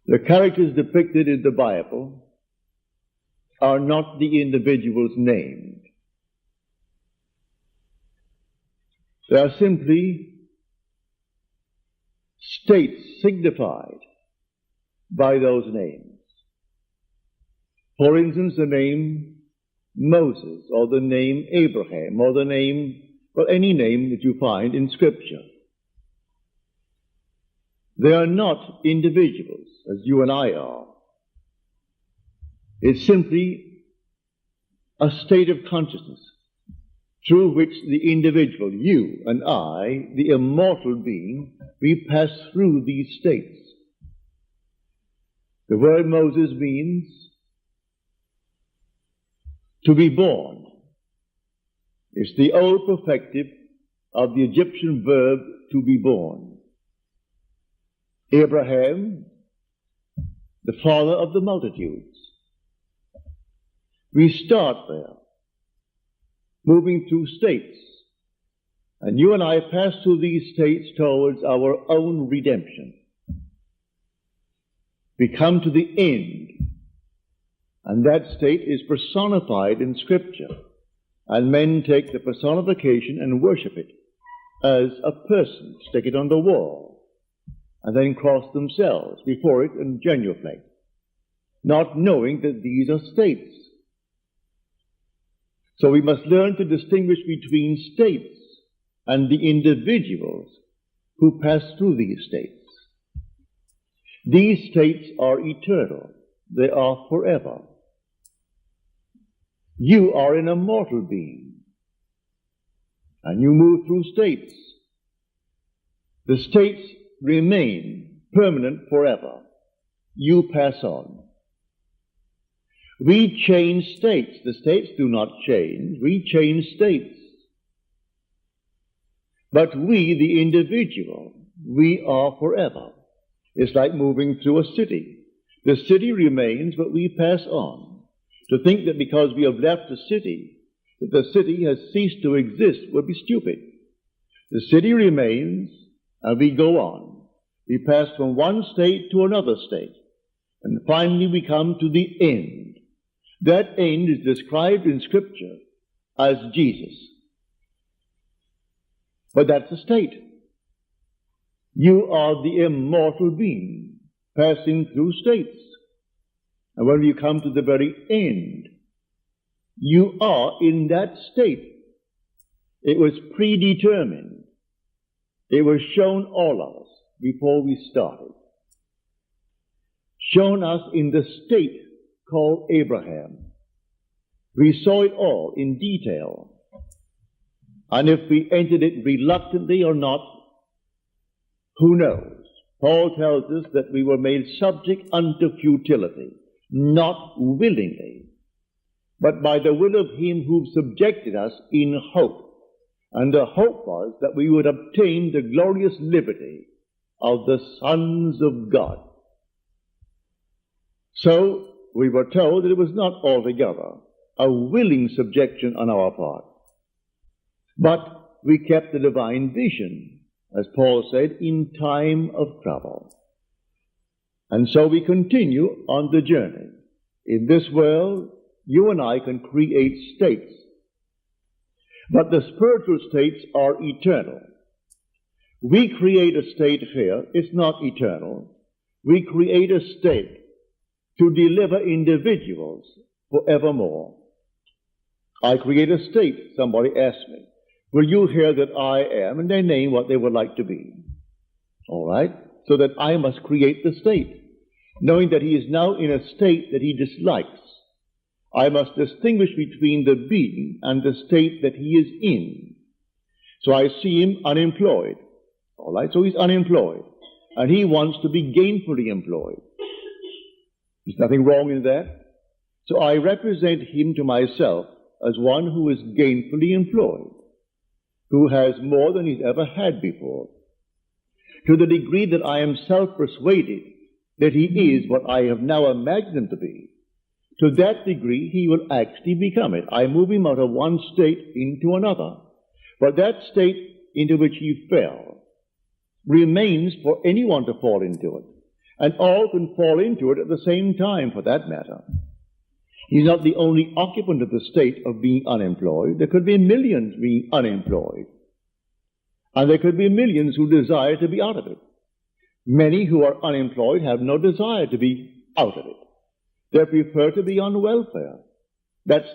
The characters depicted in the Bible are not the individuals named. They are simply states signified by those names. For instance, the name Moses, or the name Abraham, or the name, well, any name that you find in Scripture. They are not individuals, as you and I are. It's simply a state of consciousness through which the individual, you and I, the immortal being, we pass through these states. The word Moses means to be born. It's the old perfective of the Egyptian verb to be born. Abraham, the father of the multitudes. We start there, moving through states. And you and I pass through these states towards our own redemption. We come to the end, and that state is personified in Scripture. And men take the personification and worship it as a person, stick it on the wall, and then cross themselves before it and genuflect, not knowing that these are states. So we must learn to distinguish between states and the individuals who pass through these states. These states are eternal. They are forever. You are an immortal being, and you move through states. The states remain permanent forever. You pass on. We change states. The states do not change. We change states. But we, the individual, we are forever. It's like moving through a city. The city remains, but we pass on. To think that because we have left the city, that the city has ceased to exist would be stupid. The city remains, and we go on. We pass from one state to another state, and finally we come to the end. That end is described in Scripture as Jesus. But that's a state. You are the immortal being passing through states. And when you come to the very end, you are in that state. It was predetermined. It was shown all of us before we started. Shown us in the state called Abraham. We saw it all in detail. And if we entered it reluctantly or not, who knows? Paul tells us that we were made subject unto futility, not willingly, but by the will of him who subjected us in hope. And the hope was that we would obtain the glorious liberty of the sons of God. So we were told that it was not altogether a willing subjection on our part, but we kept the divine vision, as Paul said, in time of trouble. And so we continue on the journey. In this world, you and I can create states, but the spiritual states are eternal. We create a state here, it's not eternal. We create a state to deliver individuals forevermore. I create a state, somebody asked me, will you hear that I am, and they name what they would like to be. All right? So that I must create the state, knowing that he is now in a state that he dislikes. I must distinguish between the being and the state that he is in. So I see him unemployed. All right? So he's unemployed, and he wants to be gainfully employed. There's nothing wrong in that. So I represent him to myself as one who is gainfully employed, who has more than he's ever had before, to the degree that I am self-persuaded that he is what I have now imagined him to be. To that degree, he will actually become it. I move him out of one state into another. But that state into which he fell remains for anyone to fall into it. and all can fall into it at the same time, for that matter. He's not the only occupant of the state of being unemployed. There could be millions being unemployed. And there could be millions who desire to be out of it. Many who are unemployed have no desire to be out of it. They prefer to be on welfare. That's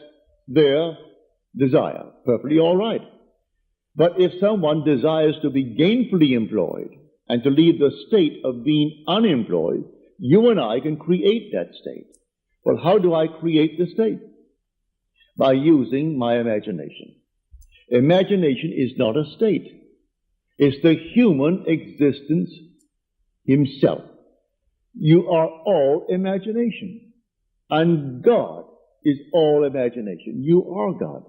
their desire. Perfectly all right. But if someone desires to be gainfully employed and to leave the state of being unemployed, you and I can create that state. Well, how do I create the state? By using my imagination. Imagination is not a state. It's the human existence himself. You are all imagination. And God is all imagination. You are God.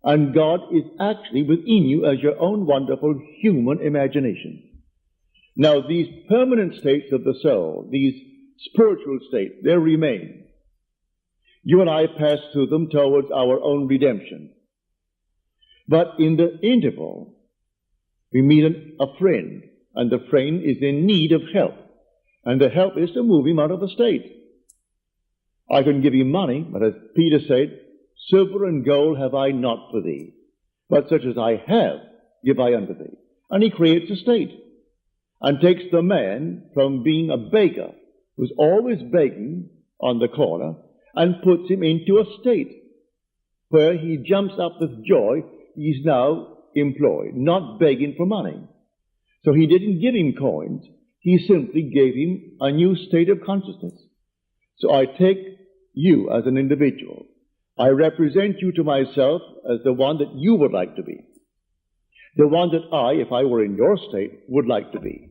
And God is actually within you as your own wonderful human imagination. Now, these permanent states of the soul, these spiritual states, they remain. You and I pass through them towards our own redemption. But in the interval, we meet a friend, and the friend is in need of help. And the help is to move him out of the state. I can give him money, but as Peter said, silver and gold have I not for thee, but such as I have give I unto thee. And he creates a state, and takes the man from being a beggar, who's always begging on the corner, and puts him into a state where he jumps up with joy. He's now employed, not begging for money. So he didn't give him coins. He simply gave him a new state of consciousness. So I take you as an individual. I represent you to myself as the one that you would like to be. The one that I, if I were in your state, would like to be.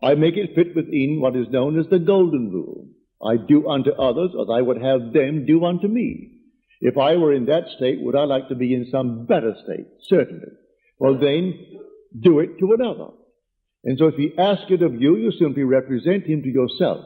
I make it fit within what is known as the golden rule. I do unto others as I would have them do unto me. If I were in that state, would I like to be in some better state? Certainly. Well, then, do it to another. And so if he asks it of you, you simply represent him to yourself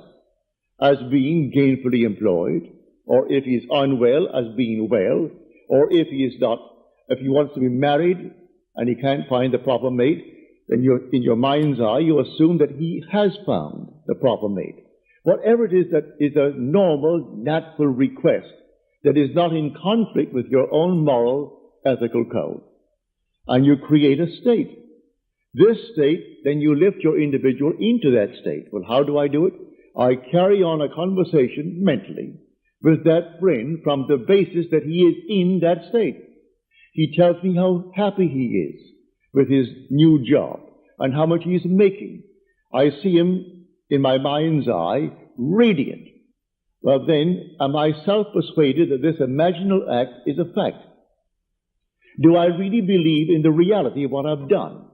as being gainfully employed, or if he is unwell, as being well, or if he is not, if he wants to be married and he can't find the proper mate, then in your mind's eye, you assume that he has found the proper mate. Whatever it is that is a normal, natural request that is not in conflict with your own moral, ethical code. And you create a state. This state, then you lift your individual into that state. Well, how do I do it? I carry on a conversation mentally with that friend from the basis that he is in that state. He tells me how happy he is with his new job and how much he's making. I see him in my mind's eye radiant. Well, then, am I self-persuaded that this imaginal act is a fact? Do I really believe in the reality of what I've done?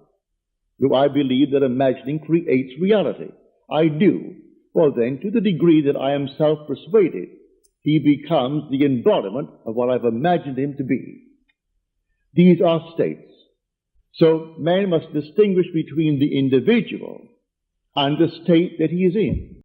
Do I believe that imagining creates reality? I do. Well, then, to the degree that I am self-persuaded, he becomes the embodiment of what I've imagined him to be. These are states. So man must distinguish between the individual and the state that he is in.